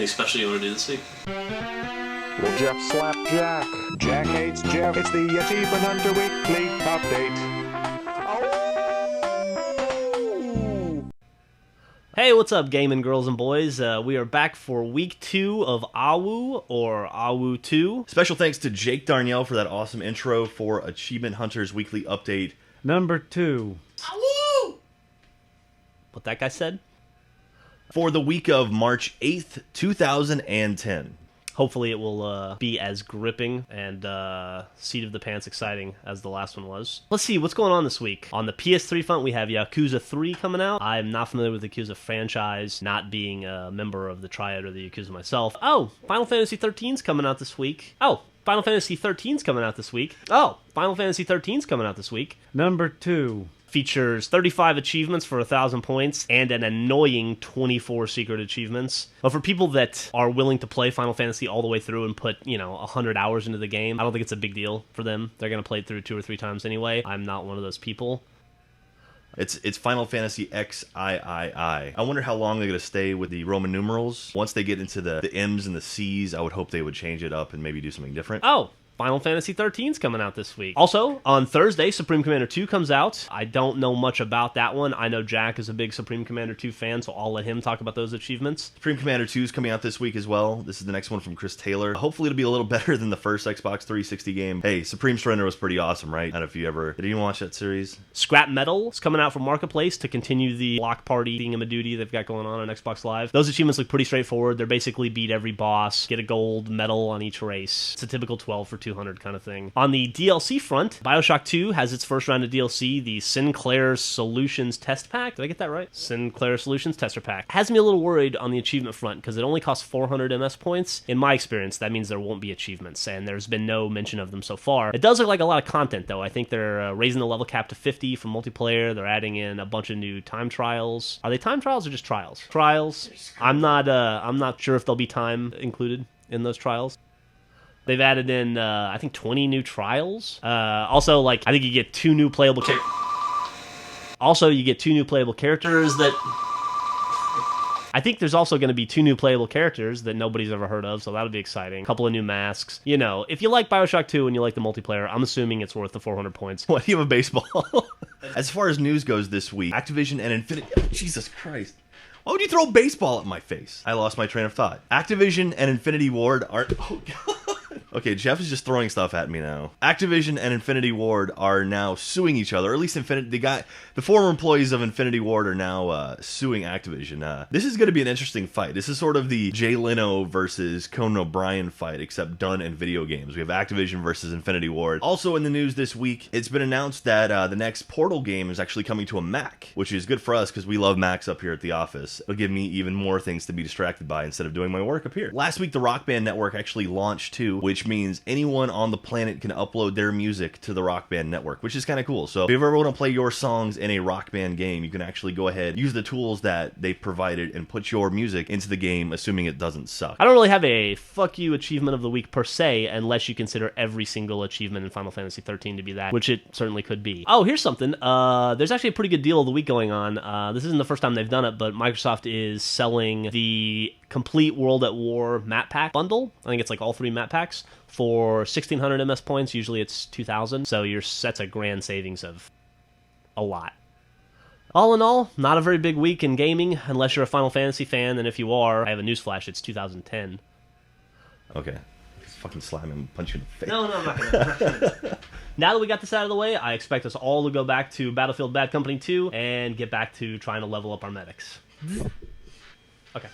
special you want to do this week? Will Geoff slap Jack? Jack hates Geoff. It's the Achievement Hunter Weekly Update. Hey, what's up, gaming girls and boys? We are back for week 2 of AHWU, or AHWU 2. Special thanks to Jake Darnielle for that awesome intro for Achievement Hunters Weekly Update. Number 2. AHWU! What that guy said? For the week of March 8th, 2010. Hopefully it will be as gripping and seat of the pants exciting as the last one was. Let's see, what's going on this week? On the PS3 front, we have Yakuza 3 coming out. I'm not familiar with the Yakuza franchise, not being a member of the Triad or the Yakuza myself. Oh, Final Fantasy XIII's coming out this week. Oh, Final Fantasy XIII's coming out this week. Oh, Final Fantasy XIII's coming out this week. Number 2. Features 35 achievements for 1,000 points and an annoying 24 secret achievements. But for people that are willing to play Final Fantasy all the way through and put, 100 hours into the game, I don't think it's a big deal for them. They're going to play it through 2 or 3 times anyway. I'm not one of those people. It's Final Fantasy XIII. I wonder how long they're going to stay with the Roman numerals. Once they get into the M's and the C's, I would hope they would change it up and maybe do something different. Oh! Final Fantasy XIII's coming out this week. Also, on Thursday, Supreme Commander 2 comes out. I don't know much about that one. I know Jack is a big Supreme Commander 2 fan, so I'll let him talk about those achievements. Supreme Commander 2 is coming out this week as well. This is the next one from Chris Taylor. Hopefully it'll be a little better than the first Xbox 360 game. Hey, Supreme Surrender was pretty awesome, right? I don't know if you ever... Did you watch that series? Scrap Metal is coming out from Marketplace to continue the block party thingamadooty they've got going on Xbox Live. Those achievements look pretty straightforward. They're basically beat every boss, get a gold medal on each race. It's a typical 12 for 200 kind of thing. On the DLC front, Bioshock 2 has its first round of DLC, the Sinclair Solutions Test Pack. Did I get that right? Sinclair Solutions Tester Pack. Has me a little worried on the achievement front, because it only costs 400 MS points. In my experience, that means there won't be achievements, and there's been no mention of them so far. It does look like a lot of content, though. I think they're raising the level cap to 50 for multiplayer. They're adding in a bunch of new time trials. Are they time trials or just trials? Trials. I'm not sure if there'll be time included in those trials. They've added in, I think, 20 new trials. Also, I think you get 2 new playable characters. Also, you get 2 new playable characters that... I think there's also going to be 2 new playable characters that nobody's ever heard of, so that'll be exciting. A couple of new masks. If you like Bioshock 2 and you like the multiplayer, I'm assuming it's worth the 400 points. What, do you have a baseball? As far as news goes this week, Activision and Infinity... Jesus Christ. Why would you throw a baseball at my face? I lost my train of thought. Activision and Infinity Ward are... Oh, God. Okay, Geoff is just throwing stuff at me now. Activision and Infinity Ward are now suing each other, or at least the former employees of Infinity Ward are now suing Activision. This is going to be an interesting fight. This is sort of the Jay Leno versus Conan O'Brien fight, except done in video games. We have Activision versus Infinity Ward. Also in the news this week, it's been announced that the next Portal game is actually coming to a Mac, which is good for us because we love Macs up here at the office. It'll give me even more things to be distracted by instead of doing my work up here. Last week, the Rock Band Network actually launched too, which means anyone on the planet can upload their music to the Rock Band Network, which is kind of cool. So if you ever want to play your songs in a Rock Band game, you can actually go ahead, use the tools that they've provided, and put your music into the game, assuming it doesn't suck. I don't really have a fuck you achievement of the week per se, unless you consider every single achievement in Final Fantasy XIII to be that, which it certainly could be. Oh, here's something. There's actually a pretty good deal of the week going on. This isn't the first time they've done it, but Microsoft is selling the Complete World at War map pack bundle. I think it's all 3 map packs for 1,600 MS points. Usually it's 2,000, so that's a grand savings of a lot. All in all, not a very big week in gaming, unless you're a Final Fantasy fan, and if you are, I have a newsflash, it's 2010. Okay. Fucking slam him and punch you in the face. No, I'm not gonna. Now that we got this out of the way, I expect us all to go back to Battlefield Bad Company 2 and get back to trying to level up our medics. Okay.